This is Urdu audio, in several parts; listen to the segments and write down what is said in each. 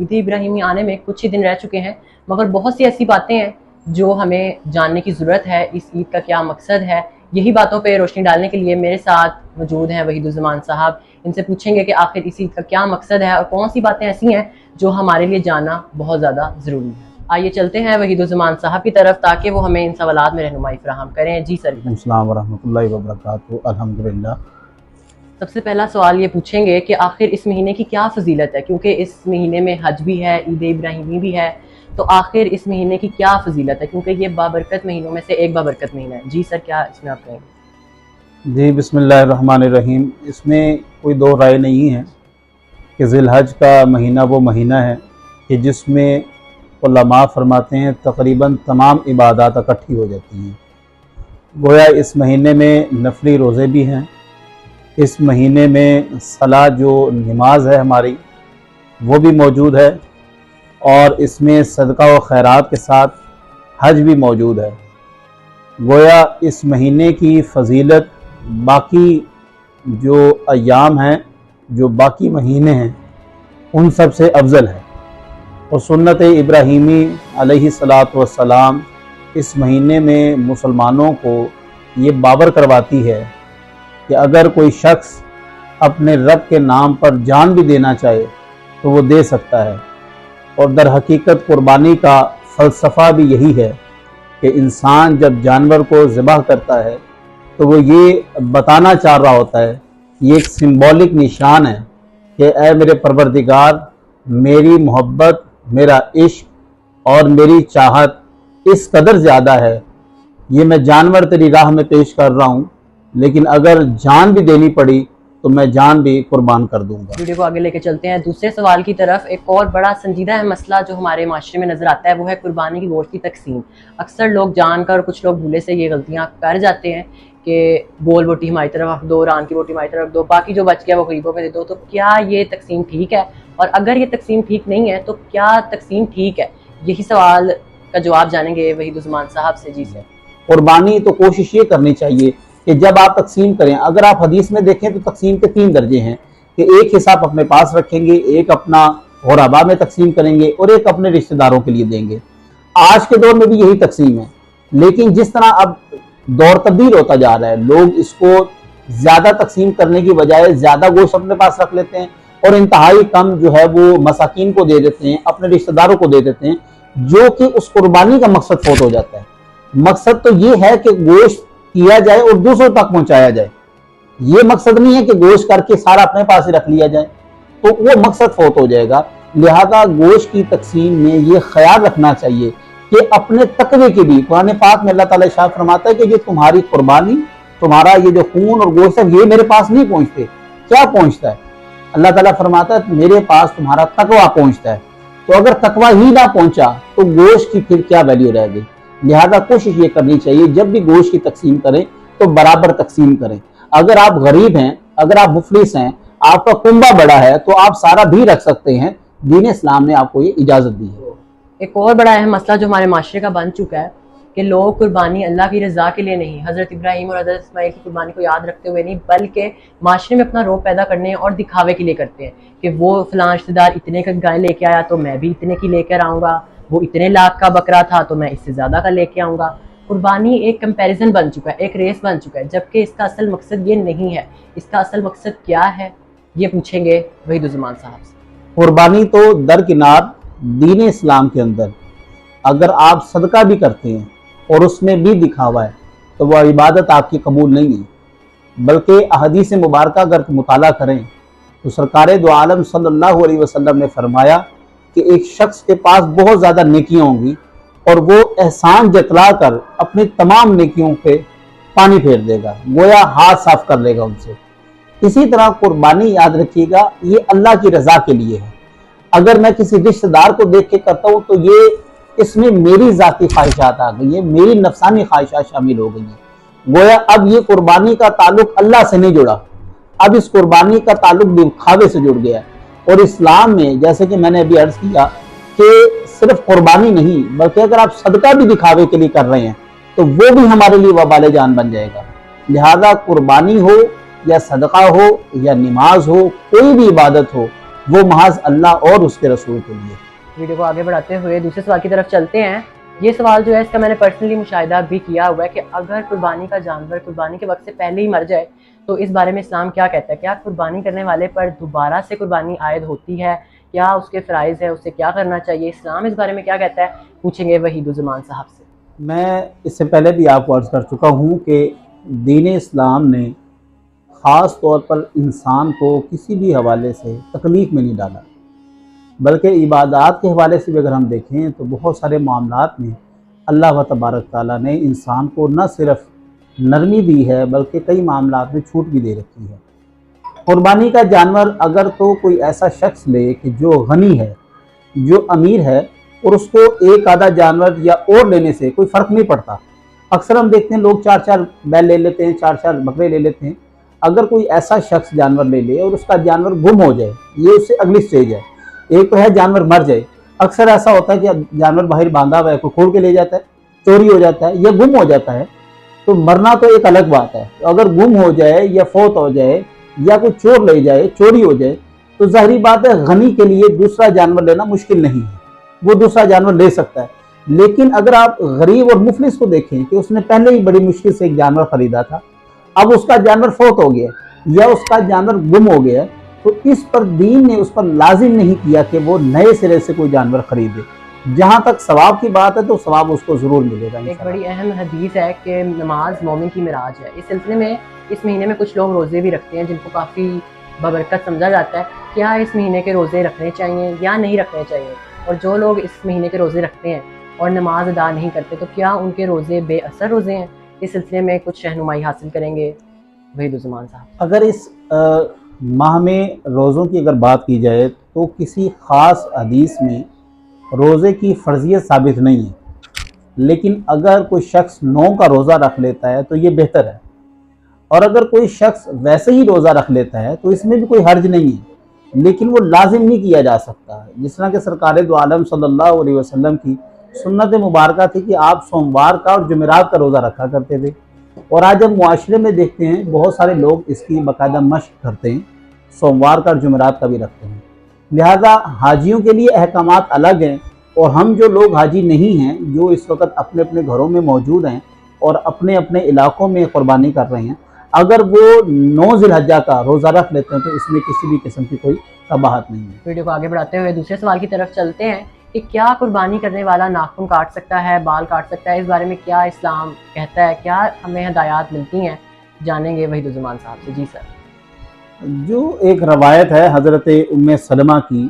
عید ابراہیمی آنے میں کچھ ہی دن رہ چکے ہیں، مگر بہت سی ایسی باتیں ہیں جو ہمیں جاننے کی ضرورت ہے۔ اس عید کا کیا مقصد ہے، یہی باتوں پہ روشنی ڈالنے کے لیے میرے ساتھ موجود ہیں وحید الزمان صاحب۔ ان سے پوچھیں گے کہ آخر اس عید کا کیا مقصد ہے اور کون سی باتیں ایسی ہیں جو ہمارے لیے جاننا بہت زیادہ ضروری ہے۔ آئیے چلتے ہیں وحید الزمان صاحب کی طرف تاکہ وہ ہمیں ان سوالات میں رہنمائی فراہم کریں۔ جی سر۔ السلام ورحمۃ اللہ وبرکاتہ۔ الحمدللہ۔ سب سے پہلا سوال یہ پوچھیں گے کہ آخر اس مہینے کی کیا فضیلت ہے، کیونکہ اس مہینے میں حج بھی ہے، عید ابراہیمی بھی ہے، تو آخر اس مہینے کی کیا فضیلت ہے، کیونکہ یہ بابرکت مہینوں میں سے ایک بابرکت مہینہ ہے۔ جی سر، کیا اس میں آپ کہیں گے؟ جی بسم اللہ الرحمن الرحیم۔ اس میں کوئی دو رائے نہیں ہے کہ ذی الحج کا مہینہ وہ مہینہ ہے کہ جس میں علماء فرماتے ہیں تقریباً تمام عبادات اکٹھی ہو جاتی ہیں۔ گویا اس مہینے میں نفلی روزے بھی ہیں، اس مہینے میں صلاح جو نماز ہے ہماری وہ بھی موجود ہے، اور اس میں صدقہ و خیرات کے ساتھ حج بھی موجود ہے۔ گویا اس مہینے کی فضیلت باقی جو ایام ہیں، جو باقی مہینے ہیں، ان سب سے افضل ہے۔ اور سنت ابراہیمی علیہ السلام اس مہینے میں مسلمانوں کو یہ باور کرواتی ہے کہ اگر کوئی شخص اپنے رب کے نام پر جان بھی دینا چاہے تو وہ دے سکتا ہے۔ اور در حقیقت قربانی کا فلسفہ بھی یہی ہے کہ انسان جب جانور کو ذبح کرتا ہے تو وہ یہ بتانا چاہ رہا ہوتا ہے، یہ ایک سمبولک نشان ہے کہ اے میرے پروردگار، میری محبت، میرا عشق اور میری چاہت اس قدر زیادہ ہے، یہ میں جانور تیری راہ میں پیش کر رہا ہوں، لیکن اگر جان بھی دینی پڑی تو میں جان بھی قربان کر دوں گا۔ ویڈیو کو آگے لے کے چلتے ہیں دوسرے سوال کی طرف۔ ایک اور بڑا سنجیدہ ہے مسئلہ جو ہمارے معاشرے میں نظر آتا ہے، وہ ہے قربانی کی گوشت کی تقسیم۔ اکثر لوگ جان کر، کچھ لوگ بھولے سے یہ غلطیاں کر جاتے ہیں کہ گول بوٹی ہماری طرف رکھ دو، ران کی بوٹی ہماری طرف رکھ دو، باقی جو بچ گیا وہ غریبوں میں دے دو۔ تو کیا یہ تقسیم ٹھیک ہے؟ اور اگر یہ تقسیم ٹھیک نہیں ہے تو کیا تقسیم ٹھیک ہے؟ یہی سوال کا جواب جانیں گے وحید الزمان صاحب سے۔ جی سر۔ قربانی تو کوشش یہ کرنی چاہیے کہ جب آپ تقسیم کریں، اگر آپ حدیث میں دیکھیں تو تقسیم کے 3 درجے ہیں کہ ایک حصہ آپ اپنے پاس رکھیں گے، ایک اپنا غربا میں تقسیم کریں گے، اور ایک اپنے رشتہ داروں کے لیے دیں گے۔ آج کے دور میں بھی یہی تقسیم ہے، لیکن جس طرح اب دور تبدیل ہوتا جا رہا ہے، لوگ اس کو زیادہ تقسیم کرنے کی بجائے زیادہ گوشت اپنے پاس رکھ لیتے ہیں اور انتہائی کم جو ہے وہ مساکین کو دے دیتے ہیں، اپنے رشتہ داروں کو دے دیتے ہیں، جو کہ اس قربانی کا مقصد فوت ہو جاتا ہے۔ مقصد تو یہ ہے کہ گوشت کیا جائے اور دوسروں تک پہنچایا جائے، یہ مقصد نہیں ہے کہ گوشت کر کے سارا اپنے پاس ہی رکھ لیا جائے، تو وہ مقصد فوت ہو جائے گا۔ لہذا گوشت کی تقسیم میں یہ خیال رکھنا چاہیے کہ اپنے تقوی کے بھی، قرآن پاک میں اللہ تعالیٰ ارشاد فرماتا ہے کہ یہ تمہاری قربانی، تمہارا یہ جو خون اور گوشت ہے یہ میرے پاس نہیں پہنچتے۔ کیا پہنچتا ہے؟ اللہ تعالیٰ فرماتا ہے میرے پاس تمہارا تقوی پہنچتا ہے۔ تو اگر تقوی ہی نہ پہنچا تو گوشت کی پھر کیا ویلیو رہ گئی؟ لہذا کوشش یہ کرنی چاہیے جب بھی گوشت کی تقسیم کریں تو برابر تقسیم کریں۔ اگر آپ غریب ہیں، اگر آپ مفلس ہیں، آپ کا کنبہ بڑا ہے تو آپ سارا بھی رکھ سکتے ہیں، دین اسلام نے آپ کو یہ اجازت دی ہے۔ ایک اور بڑا اہم مسئلہ جو ہمارے معاشرے کا بن چکا ہے کہ لوگ قربانی اللہ کی رضا کے لیے نہیں، حضرت ابراہیم اور حضرت اسماعیل کی قربانی کو یاد رکھتے ہوئے نہیں، بلکہ معاشرے میں اپنا رعب پیدا کرنے اور دکھاوے کے لیے کرتے ہیں کہ وہ فلاں رشتہ دار اتنے کا گائے لے کے آیا تو میں بھی اتنے کی لے کر آؤں گا، وہ اتنے لاکھ کا بکرا تھا تو میں اس سے زیادہ کا لے کے آؤں گا۔ قربانی ایک کمپیریزن بن چکا ہے، ایک ریس بن چکا ہے، جبکہ اس کا اصل مقصد یہ نہیں ہے۔ اس کا اصل مقصد کیا ہے، یہ پوچھیں گے وحید الزمان صاحب سے۔ قربانی تو درکنار دین اسلام کے اندر اگر آپ صدقہ بھی کرتے ہیں اور اس میں بھی دکھاوا ہے تو وہ عبادت آپ کی قبول نہیں ہے، بلکہ احادیث مبارکہ اگر مطالعہ کریں تو سرکار دو عالم صلی اللہ علیہ وسلم نے فرمایا کہ ایک شخص کے پاس بہت زیادہ نیکیاں ہوں گی اور وہ احسان جتلا کر اپنی تمام نیکیوں پہ پانی پھیر دے گا، گویا ہاتھ صاف کر لے گا ان سے۔ اسی طرح قربانی یاد رکھیے گا یہ اللہ کی رضا کے لیے ہے۔ اگر میں کسی رشتہ دار کو دیکھ کے کرتا ہوں تو یہ اس میں میری ذاتی خواہشات آ گئی ہیں، میری نفسانی خواہشات شامل ہو گئی ہیں، گویا اب یہ قربانی کا تعلق اللہ سے نہیں جڑا، اب اس قربانی کا تعلق دکھاوے سے جڑ گیا ہے۔ اور اسلام میں جیسے کہ میں نے ابھی عرض کیا کہ صرف قربانی نہیں بلکہ اگر آپ صدقہ بھی دکھاوے کے لیے کر رہے ہیں تو وہ بھی ہمارے لیے وبال جان بن جائے گا۔ لہذا قربانی ہو یا صدقہ ہو یا نماز ہو، کوئی بھی عبادت ہو، وہ محض اللہ اور اس کے رسول کے لیے۔ ویڈیو کو آگے بڑھاتے ہوئے دوسرے سوال کی طرف چلتے ہیں۔ یہ سوال جو ہے اس کا میں نے پرسنلی مشاہدہ بھی کیا ہوا ہے کہ اگر قربانی کا جانور قربانی کے وقت سے پہلے ہی مر جائے تو اس بارے میں اسلام کیا کہتا ہے؟ کیا قربانی کرنے والے پر دوبارہ سے قربانی عائد ہوتی ہے؟ کیا اس کے فرائض ہیں؟ اسے کیا کرنا چاہیے؟ اسلام اس بارے میں کیا کہتا ہے؟ پوچھیں گے وحید الزمان صاحب سے۔ میں اس سے پہلے بھی آپ کو عرض کر چکا ہوں کہ دین اسلام نے خاص طور پر انسان کو کسی بھی حوالے سے تکلیف میں نہیں ڈالا، بلکہ عبادات کے حوالے سے بھی اگر ہم دیکھیں تو بہت سارے معاملات میں اللہ و تبارک تعالیٰ نے انسان کو نہ صرف نرمی دی ہے بلکہ کئی معاملات میں چھوٹ بھی دے رکھی ہے۔ قربانی کا جانور اگر تو کوئی ایسا شخص لے کہ جو غنی ہے، جو امیر ہے، اور اس کو ایک آدھا جانور یا اور لینے سے کوئی فرق نہیں پڑتا۔ اکثر ہم دیکھتے ہیں لوگ 4 بیل لے لیتے ہیں، 4 بکرے لے لیتے ہیں۔ اگر کوئی ایسا شخص جانور لے لے اور اس کا جانور گم ہو جائے، یہ اس سے اگلی سٹیج ہے۔ ایک تو ہے جانور مر جائے، اکثر ایسا ہوتا ہے کہ جانور باہر باندھا ہوا ہے، کوئی کھول کے لے جاتا ہے، چوری ہو جاتا ہے یا گم ہو جاتا ہے، تو مرنا تو ایک الگ بات ہے۔ اگر گم ہو جائے یا فوت ہو جائے یا کوئی چور لے جائے، چوری ہو جائے، تو ظاہری بات ہے غنی کے لیے دوسرا جانور لینا مشکل نہیں ہے، وہ دوسرا جانور لے سکتا ہے۔ لیکن اگر آپ غریب اور مفلس کو دیکھیں کہ اس نے پہلے ہی بڑی مشکل سے ایک جانور خریدا تھا، اب اس کا جانور فوت ہو گیا یا اس کا جانور گم ہو گیا، تو اس پر دین نے اس پر لازم نہیں کیا کہ وہ نئے سرے سے کوئی جانور خریدے۔ جہاں تک ثواب کی بات ہے تو ثواب اس کو ضرور ملے گا۔ ایک بڑی اہم حدیث ہے کہ نماز مومن کی معراج ہے۔ اس سلسلے میں اس مہینے میں کچھ لوگ روزے بھی رکھتے ہیں جن کو کافی ببرکت سمجھا جاتا ہے۔ کیا اس مہینے کے روزے رکھنے چاہیے یا نہیں رکھنے چاہیے؟ اور جو لوگ اس مہینے کے روزے رکھتے ہیں اور نماز ادا نہیں کرتے تو کیا ان کے روزے بے اثر روزے ہیں؟ اس سلسلے میں کچھ رہنمائی حاصل کریں گے وحید الزمان صاحب۔ اگر اس ماہ میں روزوں کی اگر بات کی جائے تو کسی خاص حدیث میں روزے کی فرضیت ثابت نہیں ہے، لیکن اگر کوئی شخص 9 کا روزہ رکھ لیتا ہے تو یہ بہتر ہے، اور اگر کوئی شخص ویسے ہی روزہ رکھ لیتا ہے تو اس میں بھی کوئی حرج نہیں ہے، لیکن وہ لازم نہیں کیا جا سکتا۔ جس طرح کہ سرکار دو عالم صلی اللہ علیہ وسلم کی سنت مبارکہ تھی کہ آپ سوموار کا اور جمعرات کا روزہ رکھا کرتے تھے، اور آج ہم معاشرے میں دیکھتے ہیں بہت سارے لوگ اس کی باقاعدہ مشق کرتے ہیں، سوموار کا اور جمعرات کا بھی رکھتے ہیں۔ لہذا حاجیوں کے لیے احکامات الگ ہیں، اور ہم جو لوگ حاجی نہیں ہیں، جو اس وقت اپنے اپنے گھروں میں موجود ہیں اور اپنے اپنے علاقوں میں قربانی کر رہے ہیں، اگر وہ 9 ذی الحجہ کا روزہ رکھ لیتے ہیں تو اس میں کسی بھی قسم کی کوئی قباحت نہیں ہے۔ ویڈیو کو آگے بڑھاتے ہوئے دوسرے سوال کی طرف چلتے ہیں کہ کیا قربانی کرنے والا ناخن کاٹ سکتا ہے، بال کاٹ سکتا ہے؟ اس بارے میں کیا اسلام کہتا ہے؟ کیا ہمیں ہدایات ملتی ہیں؟ جانیں گے وحید الزمان صاحب سے۔ جی سر۔ جو ایک روایت ہے حضرت ام سلمہ کی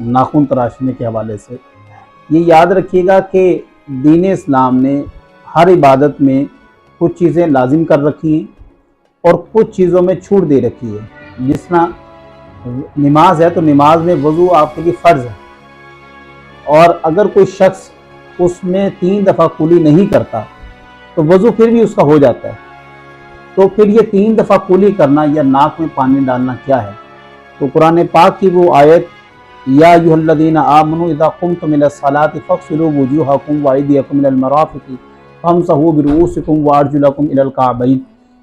ناخن تراشنے کے حوالے سے، یہ یاد رکھیے گا کہ دین اسلام نے ہر عبادت میں کچھ چیزیں لازم کر رکھی ہیں اور کچھ چیزوں میں چھوٹ دے رکھی ہے۔ جس طرح نماز ہے تو نماز میں وضو آپ کے لیے فرض ہے، اور اگر کوئی شخص اس میں 3 دفعہ کلی نہیں کرتا تو وضو پھر بھی اس کا ہو جاتا ہے، تو پھر یہ 3 دفعہ کلی کرنا یا ناک میں پانی ڈالنا کیا ہے؟ تو قرآن پاک کی وہ آیت یا ایھا الذین آمنوا اذا قمتم الی الصلاۃ فاغسلوا وجوہکم وایدیکم الی المرافق وامسحوا برؤوسکم وارجلکم الی الکعبین،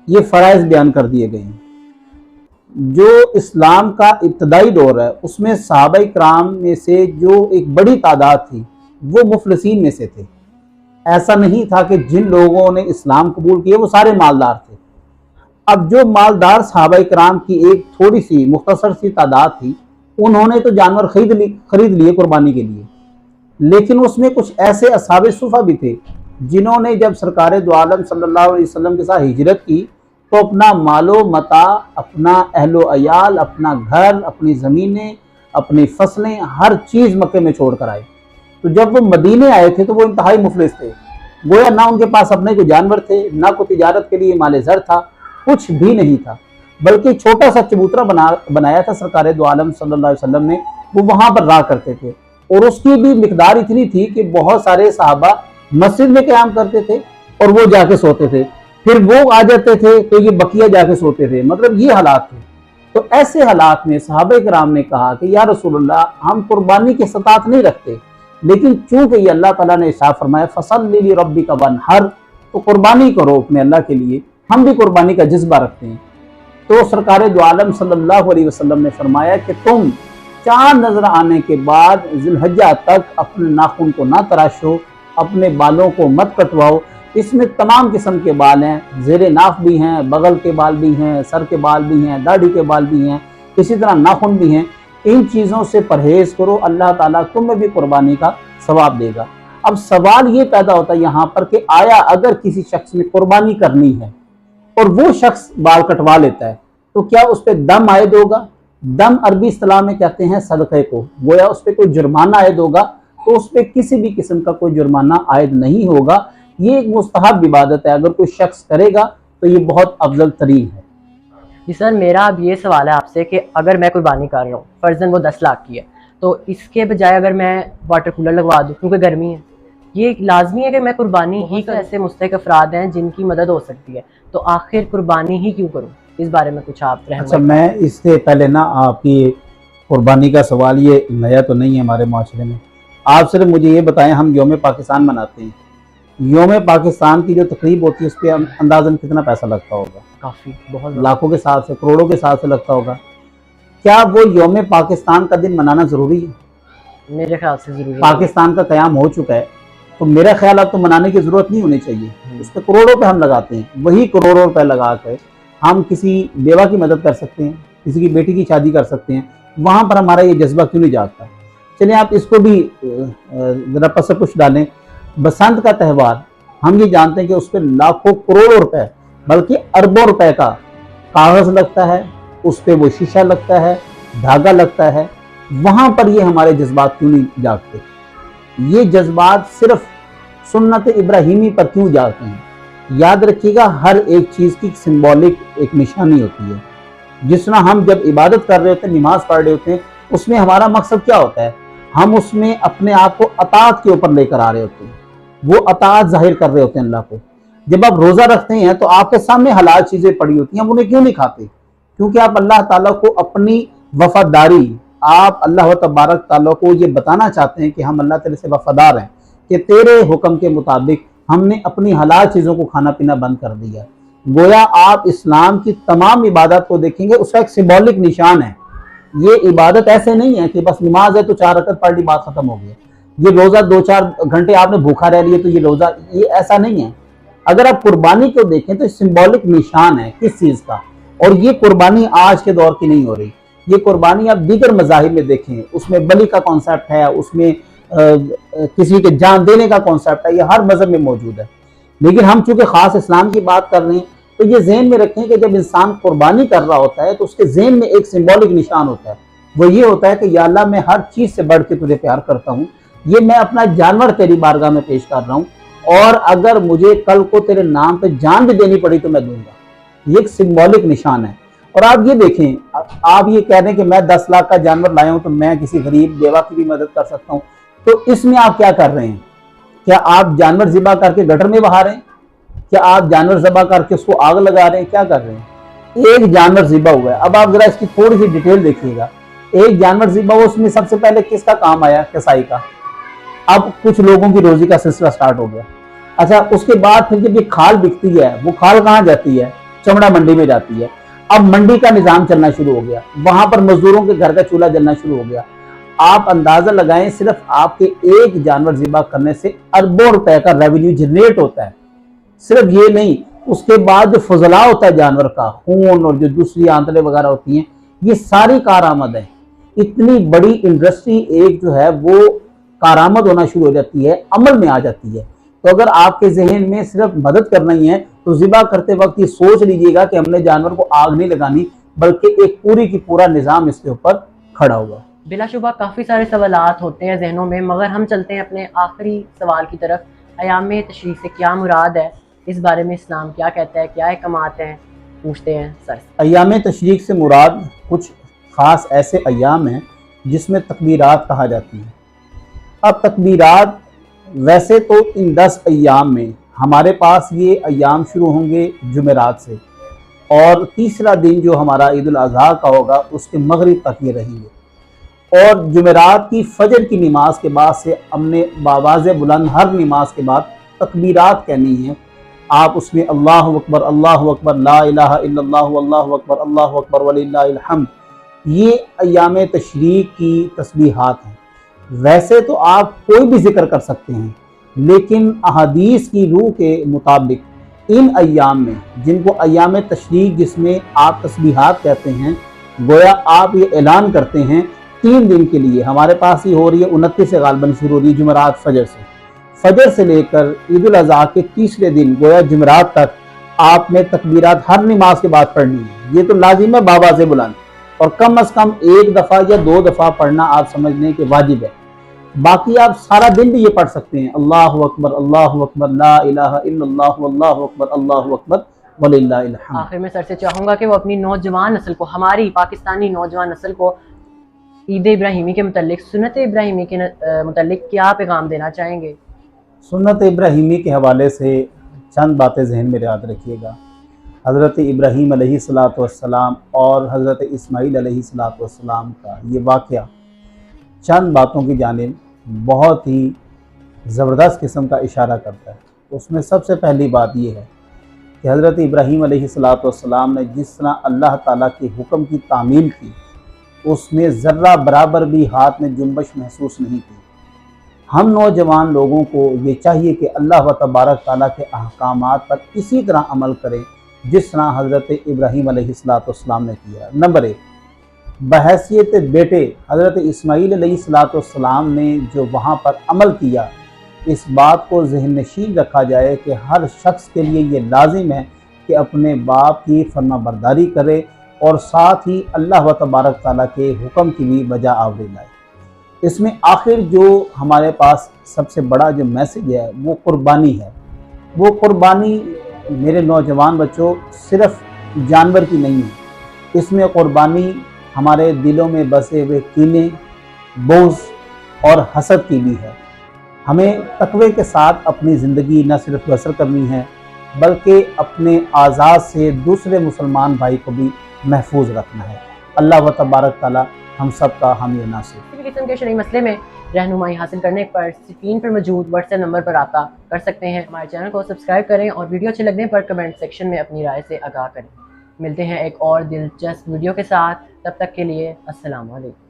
یہ فرائض بیان کر دیے گئے ہیں۔ جو اسلام کا ابتدائی دور ہے اس میں صحابہ کرام میں سے جو ایک بڑی تعداد تھی وہ مفلسین میں سے تھے۔ ایسا نہیں تھا کہ جن لوگوں نے اسلام قبول کیا وہ سارے مالدار تھے۔ اب جو مالدار صحابہ کرام کی ایک تھوڑی سی مختصر سی تعداد تھی، انہوں نے تو جانور خرید لیے قربانی کے لیے، لیکن اس میں کچھ ایسے اصحاب صفہ بھی تھے جنہوں نے جب سرکار دو عالم صلی اللہ علیہ وسلم کے ساتھ ہجرت کی تو اپنا مال و متاع، اپنا اہل و عیال، اپنا گھر، اپنی زمینیں، اپنی فصلیں، ہر چیز مکے میں چھوڑ کر آئے۔ تو جب وہ مدینے آئے تھے تو وہ انتہائی مفلس تھے، گویا نہ ان کے پاس اپنے کوئی جانور تھے، نہ کوئی تجارت کے لیے مال زر تھا، کچھ بھی نہیں تھا، بلکہ چھوٹا سا چبوترا بنایا تھا سرکار دو عالم صلی اللہ علیہ وسلم نے، وہ وہاں پر رہا کرتے تھے، اور اس کی بھی مقدار اتنی تھی کہ بہت سارے صحابہ مسجد میں قیام کرتے تھے اور وہ جا کے سوتے تھے، پھر وہ آ جاتے تھے تو یہ بقیہ جا کے سوتے تھے، مطلب یہ حالات تھے۔ تو ایسے حالات میں صحابہ کرام نے کہا کہ یا رسول اللہ، ہم قربانی کی استطاعت نہیں رکھتے، لیکن چونکہ یہ اللہ تعالیٰ نے ارشاد فرمایا فَصَلِّ لِرَبِّكَ وَانْحَرْ، تو قربانی کرو اپنے اللہ کے لیے، ہم بھی قربانی کا جذبہ رکھتے ہیں۔ تو سرکار دو عالم صلی اللہ علیہ وسلم نے فرمایا کہ تم چاند نظر آنے کے بعد ذی الحجہ تک اپنے ناخن کو نہ تراشو، اپنے بالوں کو مت کٹواؤ۔ اس میں تمام قسم کے بال ہیں، زیر ناف بھی ہیں، بغل کے بال بھی ہیں، سر کے بال بھی ہیں، داڑھی کے بال بھی ہیں، اسی طرح ناخن بھی ہیں۔ ان چیزوں سے پرہیز کرو، اللہ تعالیٰ تمہیں بھی قربانی کا ثواب دے گا۔ اب سوال یہ پیدا ہوتا ہے یہاں پر کہ آیا اگر کسی شخص نے قربانی کرنی ہے اور وہ شخص بال کٹوا لیتا ہے تو کیا اس پہ دم عائد ہوگا؟ دم عربی اصطلاح میں کہتے ہیں صدقے کو، گویا اس پہ کوئی جرمانہ عائد ہوگا، تو اس پہ کسی بھی قسم کا کوئی جرمانہ عائد نہیں ہوگا۔ یہ ایک مستحب عبادت ہے، اگر کوئی شخص کرے گا تو یہ بہت افضل ترین ہے۔ جی سر، میرا اب یہ سوال ہے آپ سے کہ اگر میں قربانی کر رہا ہوں، فرضاً وہ 10 لاکھ کی ہے، تو اس کے بجائے اگر میں واٹر کولر لگوا دوں کیونکہ گرمی ہے، یہ لازمی ہے کہ میں قربانی ہی کا ایسے مستحق افراد ہیں جن کی مدد ہو سکتی ہے، تو آخر قربانی ہی کیوں کروں؟ اس بارے میں کچھ آپ اچھا، میں اس سے پہلے نا آپ کی قربانی کا سوال یہ نیا تو نہیں ہے ہمارے معاشرے میں، آپ صرف مجھے یہ بتائیں، ہم یوم پاکستان مناتے ہیں، یوم پاکستان کی جو تقریب ہوتی ہے اس پہ اندازاً کتنا پیسہ لگتا ہوگا؟ کافی بہت لاکھوں کے ساتھ سے، کروڑوں کے ساتھ سے لگتا ہوگا۔ کیا وہ یوم پاکستان کا دن منانا ضروری ہے؟ میرے خیال سے ضروری ہے۔ پاکستان کا قیام ہو چکا ہے تو میرا خیال اب تو منانے کی ضرورت نہیں ہونی چاہیے، اس پہ کروڑوں پہ ہم لگاتے ہیں، وہی کروڑوں روپے لگا کے ہم کسی بیوہ کی مدد کر سکتے ہیں، کسی کی بیٹی کی شادی کر سکتے ہیں، وہاں پر ہمارا یہ جذبہ کیوں نہیں جاگتا؟ چلیں آپ اس کو بھی ذرا پس پش ڈالیں۔ بسنت کا تہوار ہم یہ جانتے ہیں کہ اس پہ لاکھوں کروڑوں روپے بلکہ اربوں روپے کا کاغذ لگتا ہے، اس پہ وہ شیشہ لگتا ہے، دھاگا لگتا ہے، وہاں پر یہ ہمارے جذبات کیوں نہیں جاگتے؟ یہ جذبات صرف سنت ابراہیمی پر کیوں جاگتے ہیں؟ یاد رکھیے گا، ہر ایک چیز کی سمبولک ایک نشانی ہوتی ہے۔ جس طرح ہم جب عبادت کر رہے ہوتے ہیں، نماز پڑھ رہے ہوتے ہیں، اس میں ہمارا مقصد کیا ہوتا ہے؟ ہم اس میں اپنے آپ کو اطاعت کے اوپر لے کر آ رہے ہوتے ہیں، وہ اطاعت ظاہر کر رہے ہوتے ہیں اللہ کو۔ جب آپ روزہ رکھتے ہیں تو آپ کے سامنے حلال چیزیں پڑی ہوتی ہیں، ہم انہیں کیوں نہیں کھاتے؟ کیونکہ آپ اللہ تعالیٰ کو اپنی وفاداری، آپ اللہ تبارک تعالیٰ کو یہ بتانا چاہتے ہیں کہ ہم اللہ تعالیٰ سے وفادار ہیں، کہ تیرے حکم کے مطابق ہم نے اپنی حلال چیزوں کو کھانا پینا بند کر دیا۔ گویا آپ اسلام کی تمام عبادت کو دیکھیں گے، اس کا ایک سمبولک نشان ہے۔ یہ عبادت ایسے نہیں ہے کہ بس نماز ہے تو 4 رکعت پڑھ لی بات ختم ہو گئی، یہ روزہ 2-4 گھنٹے آپ نے بھوکھا رہ لیا تو یہ روزہ، یہ ایسا نہیں ہے۔ اگر آپ قربانی کو دیکھیں تو سمبولک نشان ہے کس چیز کا، اور یہ قربانی آج کے دور کی نہیں ہو رہی، یہ قربانی آپ دیگر مذاہب میں دیکھیں، اس میں بلی کا کانسیپٹ ہے، اس میں کسی کے جان دینے کا کانسیپٹ ہے، یہ ہر مذہب میں موجود ہے۔ لیکن ہم چونکہ خاص اسلام کی بات کر رہے ہیں تو یہ ذہن میں رکھیں کہ جب انسان قربانی کر رہا ہوتا ہے تو اس کے ذہن میں ایک سمبولک نشان ہوتا ہے، وہ یہ ہوتا ہے کہ یا اللہ میں ہر چیز سے بڑھ کے تجھے پیار کرتا ہوں، یہ میں اپنا جانور تیری بارگاہ میں پیش کر رہا ہوں، اور اگر مجھے کل کو تیرے نام پہ جان بھی دینی پڑی تو میں دوں گا۔ یہ ایک سمبولک نشان ہے۔ اور آپ یہ دیکھیں، آپ یہ کہہ رہے ہیں کہ میں 10 لاکھ کا جانور لایا ہوں تو میں کسی غریب بیوہ کی بھی مدد کر سکتا ہوں، تو اس میں آپ کیا کر رہے ہیں؟ کیا آپ جانور ذبح کر کے گٹر میں بہا رہے ہیں؟ کیا آپ جانور ذبح کر کے اس کو آگ لگا رہے ہیں؟ کیا کر رہے ہیں؟ ایک جانور ذبح ہوا ہے، اب آپ ذرا اس کی تھوڑی سی ڈیٹیل دیکھیے گا۔ ایک جانور ذبح ہوا، اس میں سب سے پہلے کس کا کام آیا؟ کسائی کا۔ اب کچھ لوگوں کی روزی کا سلسلہ سٹارٹ ہو گیا۔ اچھا، اس کے بعد پھر جب یہ کھال بکتی ہے، وہ کھال کہاں جاتی ہے؟ چمڑا منڈی میں جاتی ہے۔ اب منڈی کا نظام چلنا شروع ہو گیا، وہاں پر مزدوروں کے گھر کا چولہا جلنا شروع ہو گیا۔ آپ اندازہ لگائیں، صرف آپ کے ایک جانور ذبح کرنے سے اربوں روپے کا ریونیو جنریٹ ہوتا ہے۔ صرف یہ نہیں، اس کے بعد جو فضلہ ہوتا ہے جانور کا، خون اور جو دوسری آنتڑیں وغیرہ ہوتی ہیں، یہ ساری کارآمد ہے۔ اتنی بڑی انڈسٹری ایک جو ہے وہ کارآمد ہونا شروع ہو جاتی ہے، عمل میں آ جاتی ہے۔ تو اگر آپ کے ذہن میں صرف مدد کرنا ہی ہے تو ذبح کرتے وقت یہ سوچ لیجئے گا کہ ہم نے جانور کو آگ نہیں لگانی، بلکہ ایک پوری کی پورا نظام اس کے اوپر کھڑا ہوا۔ بلا شبہ کافی سارے سوالات ہوتے ہیں ذہنوں میں، مگر ہم چلتے ہیں اپنے آخری سوال کی طرف۔ ایام تشریق سے کیا مراد ہے؟ اس بارے میں اسلام کیا کہتا ہے؟ کیا احکامات ہیں؟ پوچھتے ہیں سر۔ ایام تشریق سے مراد کچھ خاص ایسے ایام ہیں جس میں تکبیرات کہا جاتی ہیں۔ اب تکبیرات ویسے تو ان 10 ایام میں ہمارے پاس یہ ایام شروع ہوں گے جمعرات سے، اور تیسرا دن جو ہمارا عید الاضحیٰ کا ہوگا اس کے مغرب تک یہ رہیں گے۔ اور جمعرات کی فجر کی نماز کے بعد سے ہم نے بآواز بلند ہر نماز کے بعد تکبیرات کہنی ہیں۔ آپ اس میں اللہ اکبر لا الہ الا اللہ، اللہ اکبر وللہ الحمد، یہ ایام تشریق کی تسبیحات ہیں۔ ویسے تو آپ کوئی بھی ذکر کر سکتے ہیں، لیکن احادیث کی روح کے مطابق ان ایام میں، جن کو ایام تشریق جس میں آپ تسبیحات کہتے ہیں، گویا آپ یہ اعلان کرتے ہیں 3 دن کے لیے۔ ہمارے پاس یہ ہو رہی ہے 29 سے غالباً شروع ہو رہی ہے، جمعرات فجر سے لے کر عید الاضحیٰ کے تیسرے دن گویا جمعرات تک آپ نے تکبیرات ہر نماز کے بعد پڑھنی ہے۔ یہ تو لازم ہے بابا سے بلند، اور کم از کم 1 دفعہ یا 2 دفعہ پڑھنا آپ سمجھ لیں کہ واجب ہے۔ باقی آپ سارا دن بھی یہ پڑھ سکتے ہیں، اللہ اکبر لا الہ الا اللہ اللہ اکبر وللہ الحمد۔ آخر میں سر سے چاہوں گا کہ وہ اپنی نوجوان نسل کو، ہماری پاکستانی نوجوان نسل کو عید ابراہیمی کے متعلق، سنت ابراہیمی کے متعلق کیا پیغام دینا چاہیں گے؟ سنت ابراہیمی کے حوالے سے چند باتیں ذہن میں یاد رکھیے گا۔ حضرت ابراہیم علیہ السلام اور حضرت اسماعیل علیہ السلام کا یہ واقعہ چند باتوں کی جانب بہت ہی زبردست قسم کا اشارہ کرتا ہے۔ اس میں سب سے پہلی بات یہ ہے کہ حضرت ابراہیم علیہ السلام نے جس طرح اللہ تعالیٰ کے حکم کی تعمیل کی، اس میں ذرہ برابر بھی ہاتھ میں جنبش محسوس نہیں کی۔ ہم نوجوان لوگوں کو یہ چاہیے کہ اللہ تبارک تعالیٰ کے احکامات پر اسی طرح عمل کریں جس طرح حضرت ابراہیم علیہ السلام نے کیا۔ نمبر 1، بحیثیت بیٹے حضرت اسماعیل علیہ السلام نے جو وہاں پر عمل کیا، اس بات کو ذہن نشین رکھا جائے کہ ہر شخص کے لیے یہ لازم ہے کہ اپنے باپ کی فرما برداری کرے اور ساتھ ہی اللہ تبارک تعالیٰ کے حکم کی بھی بجا آوری لائے۔ اس میں آخر جو ہمارے پاس سب سے بڑا جو میسج ہے وہ قربانی ہے۔ وہ قربانی میرے نوجوان بچوں صرف جانور کی نہیں ہے، اس میں قربانی ہمارے دلوں میں بسے ہوئے کینے، بغض اور حسد کی بھی ہے۔ ہمیں تقوی کے ساتھ اپنی زندگی نہ صرف بسر کرنی ہے بلکہ اپنے اعزاز سے دوسرے مسلمان بھائی کو بھی محفوظ رکھنا ہے۔ اللہ تبارک تعالیٰ ہم سب کا حامی ناصر۔ کسی قسم کے شرعی مسئلے میں رہنمائی حاصل کرنے پر اسکرین پر موجود واٹس ایپ نمبر پر رابطہ کر سکتے ہیں۔ ہمارے چینل کو سبسکرائب کریں اور ویڈیو اچھے لگنے پر کمنٹ سیکشن میں اپنی رائے سے آگاہ کریں۔ ملتے ہیں ایک اور دلچسپ ویڈیو کے ساتھ، تب تک کے لیے السلام علیکم۔